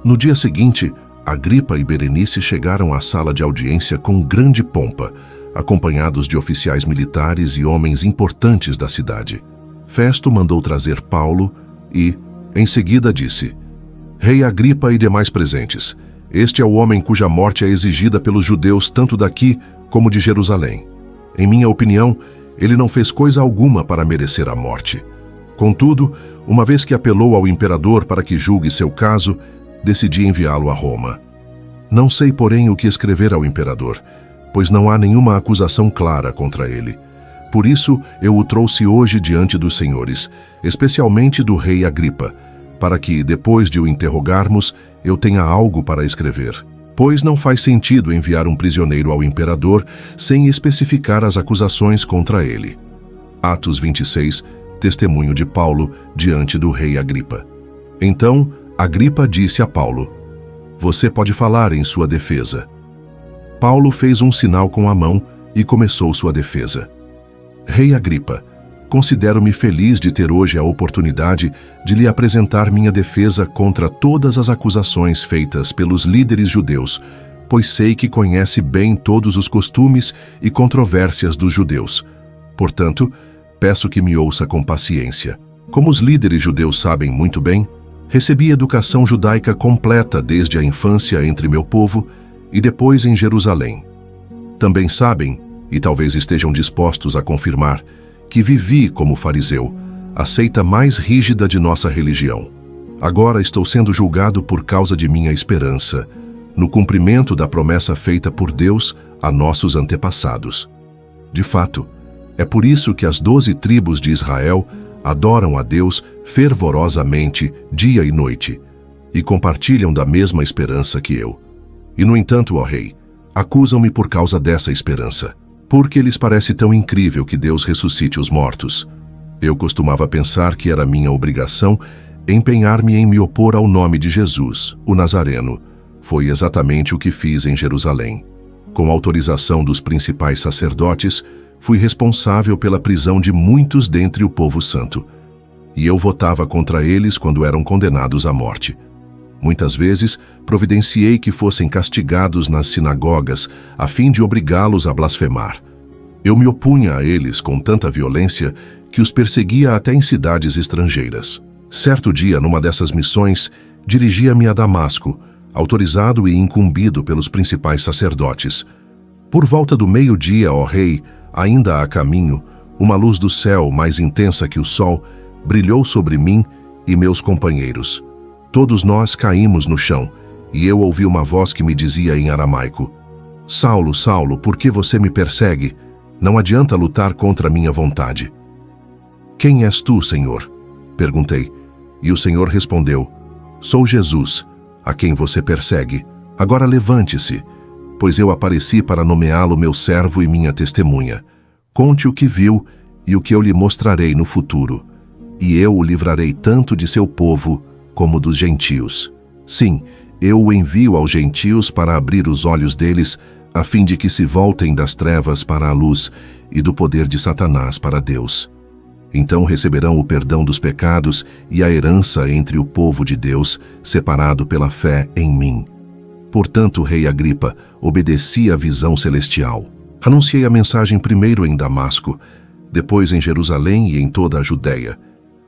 No dia seguinte, Agripa e Berenice chegaram à sala de audiência com grande pompa, acompanhados de oficiais militares e homens importantes da cidade. Festo mandou trazer Paulo e, em seguida, disse: "Rei Agripa e demais presentes, este é o homem cuja morte é exigida pelos judeus tanto daqui como de Jerusalém. Em minha opinião, ele não fez coisa alguma para merecer a morte. Contudo, uma vez que apelou ao imperador para que julgue seu caso, decidi enviá-lo a Roma. Não sei, porém, o que escrever ao imperador, pois não há nenhuma acusação clara contra ele. Por isso, eu o trouxe hoje diante dos senhores, especialmente do rei Agripa, para que, depois de o interrogarmos, eu tenha algo para escrever. Pois não faz sentido enviar um prisioneiro ao imperador sem especificar as acusações contra ele." Atos 26, testemunho de Paulo diante do rei Agripa. Então, Agripa disse a Paulo: "Você pode falar em sua defesa." Paulo fez um sinal com a mão e começou sua defesa. "Rei Agripa, considero-me feliz de ter hoje a oportunidade de lhe apresentar minha defesa contra todas as acusações feitas pelos líderes judeus, pois sei que conhece bem todos os costumes e controvérsias dos judeus. Portanto, peço que me ouça com paciência. Como os líderes judeus sabem muito bem, recebi educação judaica completa desde a infância entre meu povo e depois em Jerusalém. Também sabem, e talvez estejam dispostos a confirmar, que vivi como fariseu, a seita mais rígida de nossa religião. Agora estou sendo julgado por causa de minha esperança, no cumprimento da promessa feita por Deus a nossos antepassados. De fato, é por isso que as 12 tribos de Israel adoram a Deus fervorosamente dia e noite, e compartilham da mesma esperança que eu. E, no entanto, ó rei, acusam-me por causa dessa esperança, porque lhes parece tão incrível que Deus ressuscite os mortos. Eu costumava pensar que era minha obrigação empenhar-me em me opor ao nome de Jesus, o Nazareno. Foi exatamente o que fiz em Jerusalém. Com autorização dos principais sacerdotes, fui responsável pela prisão de muitos dentre o povo santo. E eu votava contra eles quando eram condenados à morte. Muitas vezes, providenciei que fossem castigados nas sinagogas, a fim de obrigá-los a blasfemar. Eu me opunha a eles com tanta violência que os perseguia até em cidades estrangeiras. Certo dia, numa dessas missões, dirigia-me a Damasco, autorizado e incumbido pelos principais sacerdotes. Por volta do meio-dia, ó rei, ainda a caminho, uma luz do céu, mais intensa que o sol, brilhou sobre mim e meus companheiros. Todos nós caímos no chão, e eu ouvi uma voz que me dizia em aramaico: "Saulo, Saulo, por que você me persegue? Não adianta lutar contra a minha vontade." "Quem és tu, Senhor?" perguntei, e o Senhor respondeu: "Sou Jesus, a quem você persegue. Agora levante-se, pois eu apareci para nomeá-lo meu servo e minha testemunha. Conte o que viu e o que eu lhe mostrarei no futuro, e eu o livrarei tanto de seu povo como dos gentios. Sim, eu o envio aos gentios para abrir os olhos deles, a fim de que se voltem das trevas para a luz e do poder de Satanás para Deus. Então receberão o perdão dos pecados e a herança entre o povo de Deus, separado pela fé em mim." Portanto, rei Agripa, obedeci à visão celestial. Anunciei a mensagem primeiro em Damasco, depois em Jerusalém e em toda a Judéia,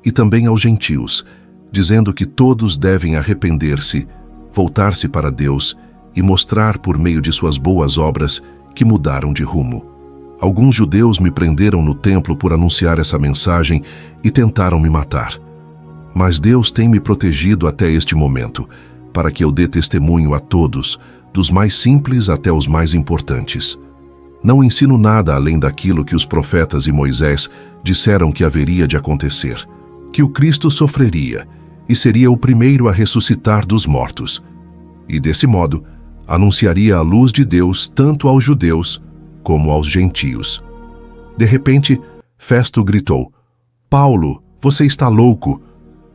e também aos gentios, dizendo que todos devem arrepender-se, voltar-se para Deus e mostrar por meio de suas boas obras que mudaram de rumo. Alguns judeus me prenderam no templo por anunciar essa mensagem e tentaram me matar. Mas Deus tem me protegido até este momento, para que eu dê testemunho a todos, dos mais simples até os mais importantes. Não ensino nada além daquilo que os profetas e Moisés disseram que haveria de acontecer, que o Cristo sofreria e seria o primeiro a ressuscitar dos mortos. E desse modo, anunciaria a luz de Deus tanto aos judeus como aos gentios. De repente, Festo gritou: Paulo, você está louco!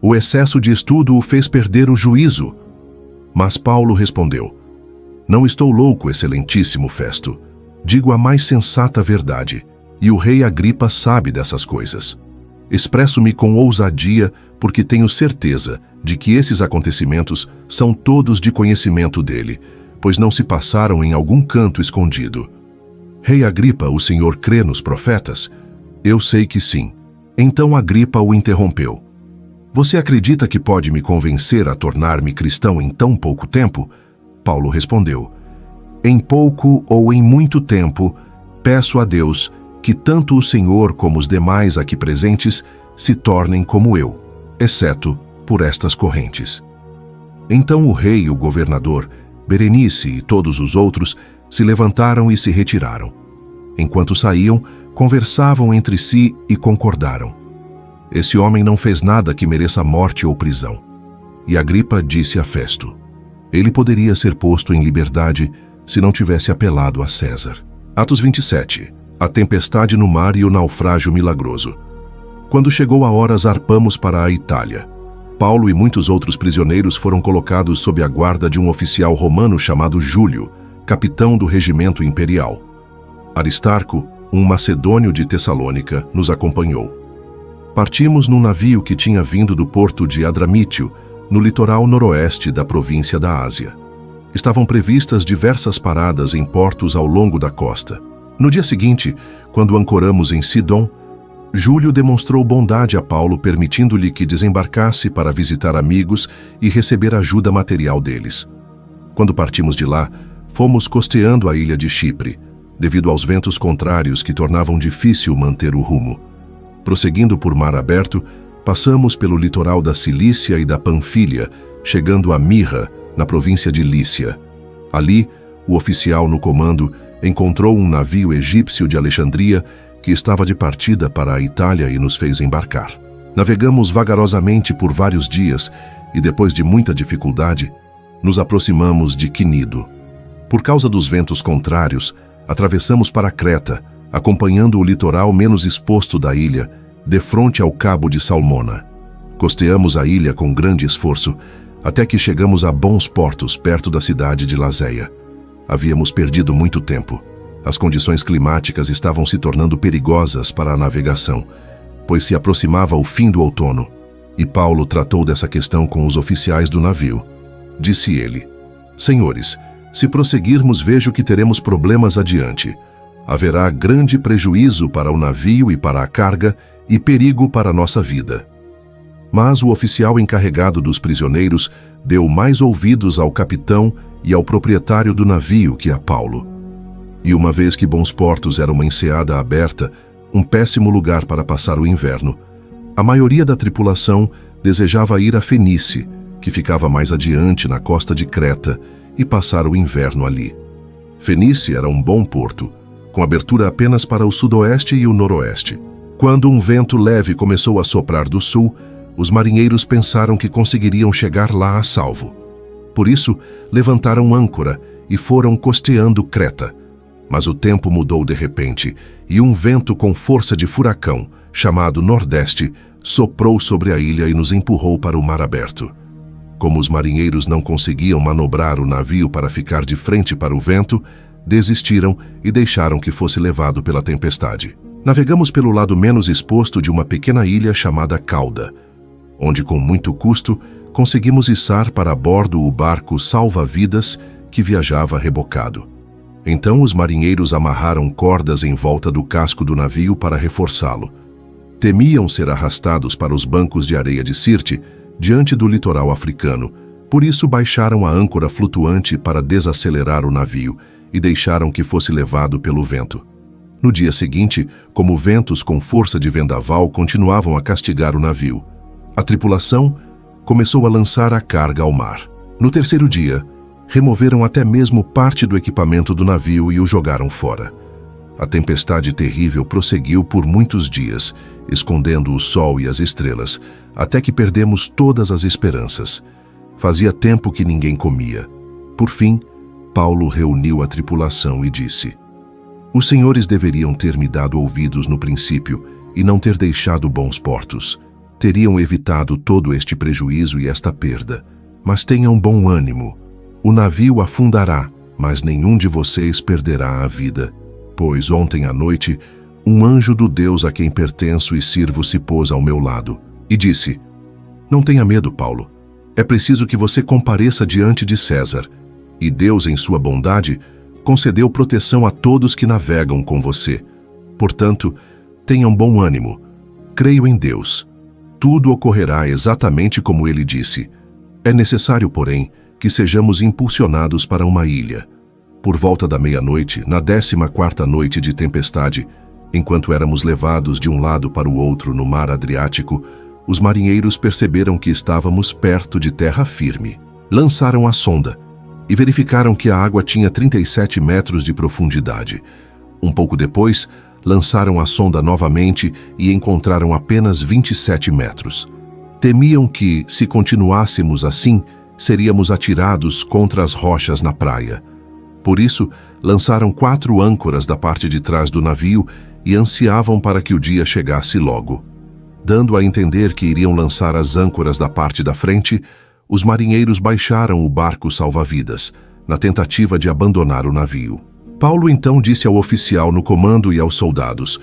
O excesso de estudo o fez perder o juízo. Mas Paulo respondeu: Não estou louco, excelentíssimo Festo. Digo a mais sensata verdade, e o rei Agripa sabe dessas coisas. Expresso-me com ousadia porque tenho certeza de que esses acontecimentos são todos de conhecimento dele, pois não se passaram em algum canto escondido. Rei Agripa, o senhor crê nos profetas? Eu sei que sim. Então Agripa o interrompeu. Você acredita que pode me convencer a tornar-me cristão em tão pouco tempo? Paulo respondeu: Em pouco ou em muito tempo, peço a Deus que tanto o Senhor como os demais aqui presentes se tornem como eu, exceto por estas correntes. Então o rei, o governador, Berenice e todos os outros se levantaram e se retiraram. Enquanto saíam, conversavam entre si e concordaram. Esse homem não fez nada que mereça morte ou prisão. E Agripa disse a Festo: Ele poderia ser posto em liberdade se não tivesse apelado a César. Atos 27. A tempestade no mar e o naufrágio milagroso. Quando chegou a hora, zarpamos para a Itália. Paulo e muitos outros prisioneiros foram colocados sob a guarda de um oficial romano chamado Júlio, capitão do regimento imperial. Aristarco, um macedônio de Tessalônica, nos acompanhou. Partimos num navio que tinha vindo do porto de Adramítio, no litoral noroeste da província da Ásia. Estavam previstas diversas paradas em portos ao longo da costa. No dia seguinte, quando ancoramos em Sidom, Júlio demonstrou bondade a Paulo, permitindo-lhe que desembarcasse para visitar amigos e receber ajuda material deles. Quando partimos de lá, fomos costeando a ilha de Chipre, devido aos ventos contrários que tornavam difícil manter o rumo. Prosseguindo por mar aberto, passamos pelo litoral da Cilícia e da Panfilha, chegando a Mirra, na província de Lícia. Ali, o oficial no comando encontrou um navio egípcio de Alexandria que estava de partida para a Itália e nos fez embarcar. Navegamos vagarosamente por vários dias e, depois de muita dificuldade, nos aproximamos de Quinido. Por causa dos ventos contrários, atravessamos para Creta, acompanhando o litoral menos exposto da ilha, defronte ao cabo de Salmona. Costeamos a ilha com grande esforço, até que chegamos a bons portos perto da cidade de Lazéia. Havíamos perdido muito tempo. As condições climáticas estavam se tornando perigosas para a navegação, pois se aproximava o fim do outono, e Paulo tratou dessa questão com os oficiais do navio. Disse ele: Senhores, se prosseguirmos, vejo que teremos problemas adiante. Haverá grande prejuízo para o navio e para a carga e perigo para a nossa vida. Mas o oficial encarregado dos prisioneiros deu mais ouvidos ao capitão e ao proprietário do navio que a Paulo. E uma vez que Bons Portos era uma enseada aberta, um péssimo lugar para passar o inverno, a maioria da tripulação desejava ir a Fenice, que ficava mais adiante na costa de Creta, e passar o inverno ali. Fenice era um bom porto, com abertura apenas para o sudoeste e o noroeste. Quando um vento leve começou a soprar do sul, os marinheiros pensaram que conseguiriam chegar lá a salvo. Por isso, levantaram âncora e foram costeando Creta. Mas o tempo mudou de repente, e um vento com força de furacão, chamado Nordeste, soprou sobre a ilha e nos empurrou para o mar aberto. Como os marinheiros não conseguiam manobrar o navio para ficar de frente para o vento, desistiram e deixaram que fosse levado pela tempestade. Navegamos pelo lado menos exposto de uma pequena ilha chamada Cauda, onde com muito custo conseguimos içar para bordo o barco salva-vidas que viajava rebocado. Então os marinheiros amarraram cordas em volta do casco do navio para reforçá-lo. Temiam ser arrastados para os bancos de areia de Sirte, diante do litoral africano. Por isso baixaram a âncora flutuante para desacelerar o navio e deixaram que fosse levado pelo vento. No dia seguinte, como ventos com força de vendaval continuavam a castigar o navio, a tripulação começou a lançar a carga ao mar. No terceiro dia, removeram até mesmo parte do equipamento do navio e o jogaram fora. A tempestade terrível prosseguiu por muitos dias, escondendo o sol e as estrelas, até que perdemos todas as esperanças. Fazia tempo que ninguém comia. Por fim, Paulo reuniu a tripulação e disse: Os senhores deveriam ter me dado ouvidos no princípio e não ter deixado bons portos. Teriam evitado todo este prejuízo e esta perda. Mas tenham bom ânimo. O navio afundará, mas nenhum de vocês perderá a vida. Pois ontem à noite, um anjo do Deus a quem pertenço e sirvo se pôs ao meu lado e disse: Não tenha medo, Paulo. É preciso que você compareça diante de César. E Deus, em sua bondade, concedeu proteção a todos que navegam com você. Portanto, tenham bom ânimo. Creio em Deus. Tudo ocorrerá exatamente como ele disse. É necessário, porém, que sejamos impulsionados para uma ilha. Por volta da meia-noite, na 14ª noite de tempestade, enquanto éramos levados de um lado para o outro no mar Adriático, os marinheiros perceberam que estávamos perto de terra firme. Lançaram a sonda e verificaram que a água tinha 37 metros de profundidade. Um pouco depois, lançaram a sonda novamente e encontraram apenas 27 metros. Temiam que, se continuássemos assim, seríamos atirados contra as rochas na praia. Por isso, lançaram 4 âncoras da parte de trás do navio e ansiavam para que o dia chegasse logo. Dando a entender que iriam lançar as âncoras da parte da frente, os marinheiros baixaram o barco salva-vidas, na tentativa de abandonar o navio. Paulo então disse ao oficial no comando e aos soldados: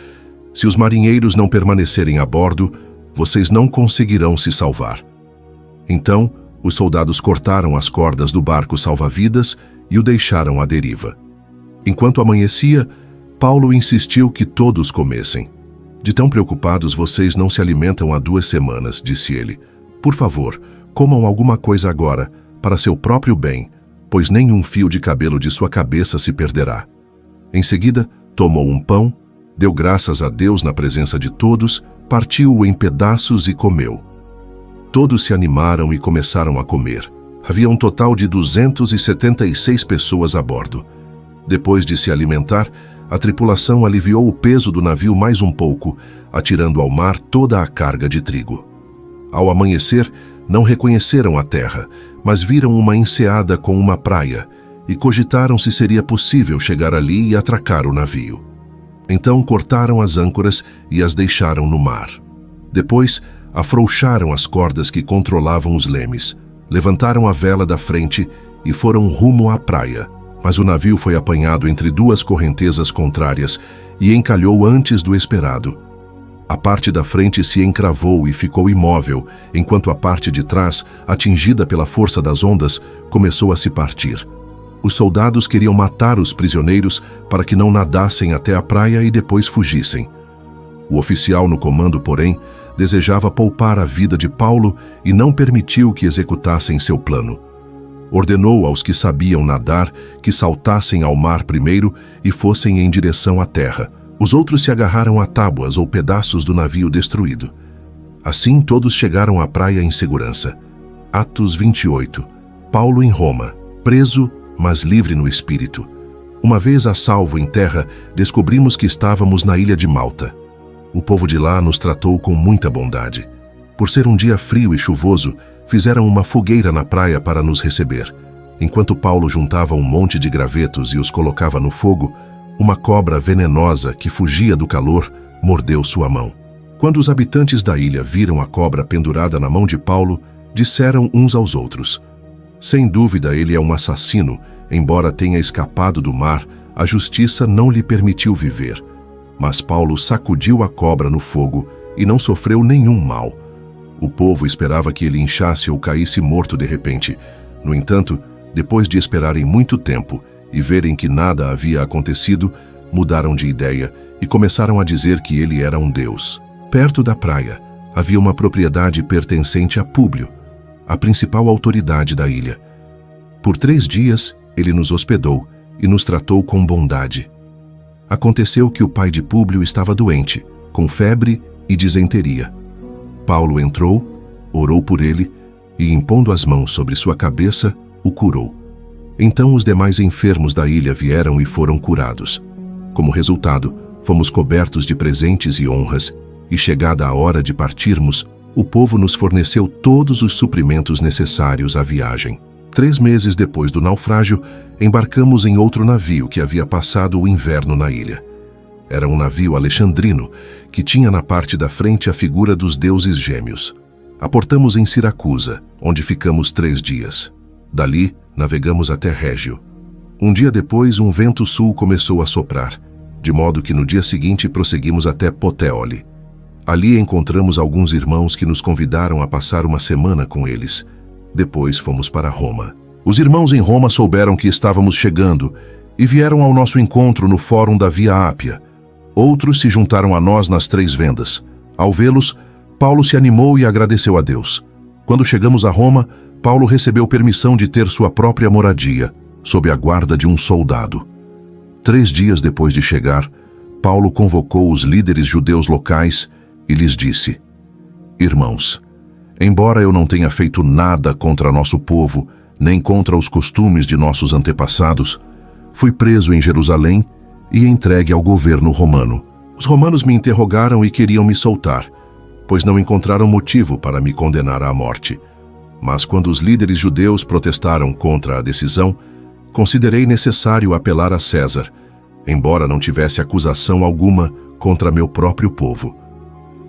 Se os marinheiros não permanecerem a bordo, vocês não conseguirão se salvar. Então, os soldados cortaram as cordas do barco salva-vidas e o deixaram à deriva. Enquanto amanhecia, Paulo insistiu que todos comessem. De tão preocupados vocês não se alimentam há 2 semanas, disse ele. Por favor, comam alguma coisa agora, para seu próprio bem, pois nenhum fio de cabelo de sua cabeça se perderá. Em seguida, tomou um pão, deu graças a Deus na presença de todos, partiu-o em pedaços e comeu. Todos se animaram e começaram a comer. Havia um total de 276 pessoas a bordo. Depois de se alimentar, a tripulação aliviou o peso do navio mais um pouco, atirando ao mar toda a carga de trigo. Ao amanhecer, não reconheceram a terra, mas viram uma enseada com uma praia e cogitaram se seria possível chegar ali e atracar o navio. Então cortaram as âncoras e as deixaram no mar. Depois, afrouxaram as cordas que controlavam os lemes, levantaram a vela da frente e foram rumo à praia. Mas o navio foi apanhado entre 2 correntezas contrárias e encalhou antes do esperado. A parte da frente se encravou e ficou imóvel, enquanto a parte de trás, atingida pela força das ondas, começou a se partir. Os soldados queriam matar os prisioneiros para que não nadassem até a praia e depois fugissem. O oficial no comando, porém, desejava poupar a vida de Paulo e não permitiu que executassem seu plano. Ordenou aos que sabiam nadar que saltassem ao mar primeiro e fossem em direção à terra. Os outros se agarraram a tábuas ou pedaços do navio destruído. Assim todos chegaram à praia em segurança. Atos 28. Paulo em Roma, preso, mas livre no espírito. Uma vez a salvo em terra, descobrimos que estávamos na ilha de Malta. O povo de lá nos tratou com muita bondade. Por ser um dia frio e chuvoso, fizeram uma fogueira na praia para nos receber. Enquanto Paulo juntava um monte de gravetos e os colocava no fogo, uma cobra venenosa que fugia do calor mordeu sua mão. Quando os habitantes da ilha viram a cobra pendurada na mão de Paulo, disseram uns aos outros: Sem dúvida ele é um assassino, embora tenha escapado do mar, a justiça não lhe permitiu viver. Mas Paulo sacudiu a cobra no fogo e não sofreu nenhum mal. O povo esperava que ele inchasse ou caísse morto de repente. No entanto, depois de esperarem muito tempo, e verem que nada havia acontecido, mudaram de ideia e começaram a dizer que ele era um deus. Perto da praia, havia uma propriedade pertencente a Públio, a principal autoridade da ilha. Por 3 dias, ele nos hospedou e nos tratou com bondade. Aconteceu que o pai de Públio estava doente, com febre e disenteria. Paulo entrou, orou por ele e, impondo as mãos sobre sua cabeça, o curou. Então os demais enfermos da ilha vieram e foram curados. Como resultado, fomos cobertos de presentes e honras, e chegada a hora de partirmos, o povo nos forneceu todos os suprimentos necessários à viagem. 3 meses depois do naufrágio, embarcamos em outro navio que havia passado o inverno na ilha. Era um navio alexandrino, que tinha na parte da frente a figura dos deuses gêmeos. Aportamos em Siracusa, onde ficamos 3 dias. Dali, navegamos até Régio. Um dia depois, um vento sul começou a soprar, de modo que no dia seguinte prosseguimos até Puteoli. Ali encontramos alguns irmãos que nos convidaram a passar uma semana com eles. Depois fomos para Roma. Os irmãos em Roma souberam que estávamos chegando e vieram ao nosso encontro no fórum da Via Ápia. Outros se juntaram a nós nas 3 vendas. Ao vê-los, Paulo se animou e agradeceu a Deus. Quando chegamos a Roma, Paulo recebeu permissão de ter sua própria moradia, sob a guarda de um soldado. 3 dias depois de chegar, Paulo convocou os líderes judeus locais e lhes disse: Irmãos, embora eu não tenha feito nada contra nosso povo, nem contra os costumes de nossos antepassados, fui preso em Jerusalém e entregue ao governo romano. Os romanos me interrogaram e queriam me soltar, pois não encontraram motivo para me condenar à morte. Mas quando os líderes judeus protestaram contra a decisão, considerei necessário apelar a César, embora não tivesse acusação alguma contra meu próprio povo.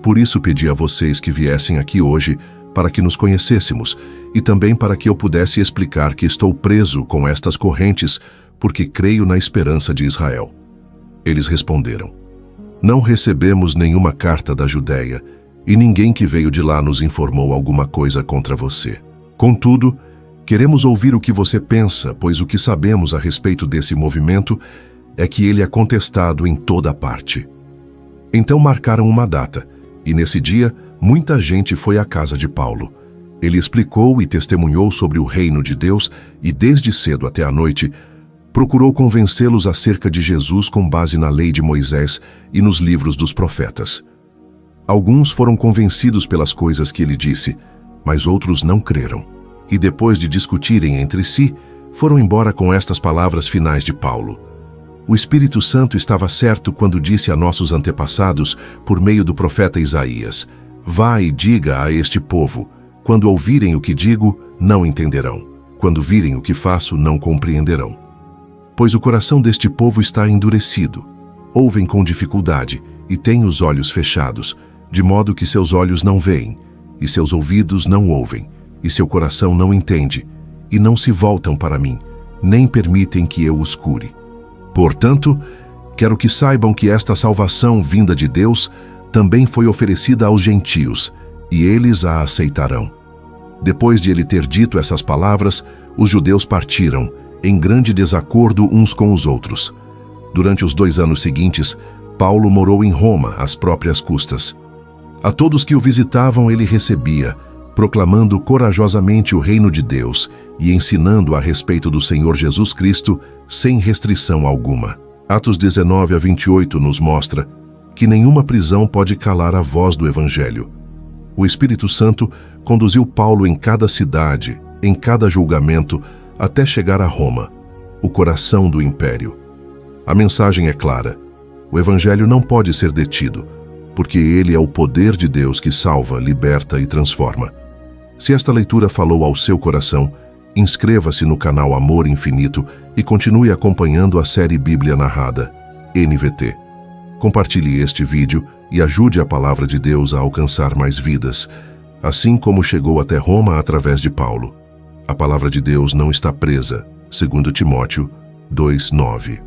Por isso pedi a vocês que viessem aqui hoje para que nos conhecêssemos e também para que eu pudesse explicar que estou preso com estas correntes porque creio na esperança de Israel. Eles responderam: Não recebemos nenhuma carta da Judéia e ninguém que veio de lá nos informou alguma coisa contra você. Contudo, queremos ouvir o que você pensa, pois o que sabemos a respeito desse movimento é que ele é contestado em toda parte. Então marcaram uma data, e nesse dia muita gente foi à casa de Paulo. Ele explicou e testemunhou sobre o reino de Deus e desde cedo até a noite procurou convencê-los acerca de Jesus com base na lei de Moisés e nos livros dos profetas. Alguns foram convencidos pelas coisas que ele disse, mas outros não creram. E depois de discutirem entre si, foram embora com estas palavras finais de Paulo: O Espírito Santo estava certo quando disse a nossos antepassados, por meio do profeta Isaías: Vá e diga a este povo: quando ouvirem o que digo, não entenderão. Quando virem o que faço, não compreenderão. Pois o coração deste povo está endurecido. Ouvem com dificuldade e têm os olhos fechados, de modo que seus olhos não veem, e seus ouvidos não ouvem, e seu coração não entende, e não se voltam para mim, nem permitem que eu os cure. Portanto, quero que saibam que esta salvação vinda de Deus também foi oferecida aos gentios, e eles a aceitarão. Depois de ele ter dito essas palavras, os judeus partiram, em grande desacordo uns com os outros. Durante os 2 anos seguintes, Paulo morou em Roma às próprias custas. A todos que o visitavam ele recebia, proclamando corajosamente o reino de Deus e ensinando a respeito do Senhor Jesus Cristo sem restrição alguma. Atos 19 a 28 nos mostra que nenhuma prisão pode calar a voz do Evangelho. O Espírito Santo conduziu Paulo em cada cidade, em cada julgamento, até chegar a Roma, o coração do império. A mensagem é clara: o Evangelho não pode ser detido, porque ele é o poder de Deus que salva, liberta e transforma. Se esta leitura falou ao seu coração, inscreva-se no canal Amor Infinito e continue acompanhando a série Bíblia Narrada, NVT. Compartilhe este vídeo e ajude a Palavra de Deus a alcançar mais vidas, assim como chegou até Roma através de Paulo. A Palavra de Deus não está presa, 2 Timóteo 2:9.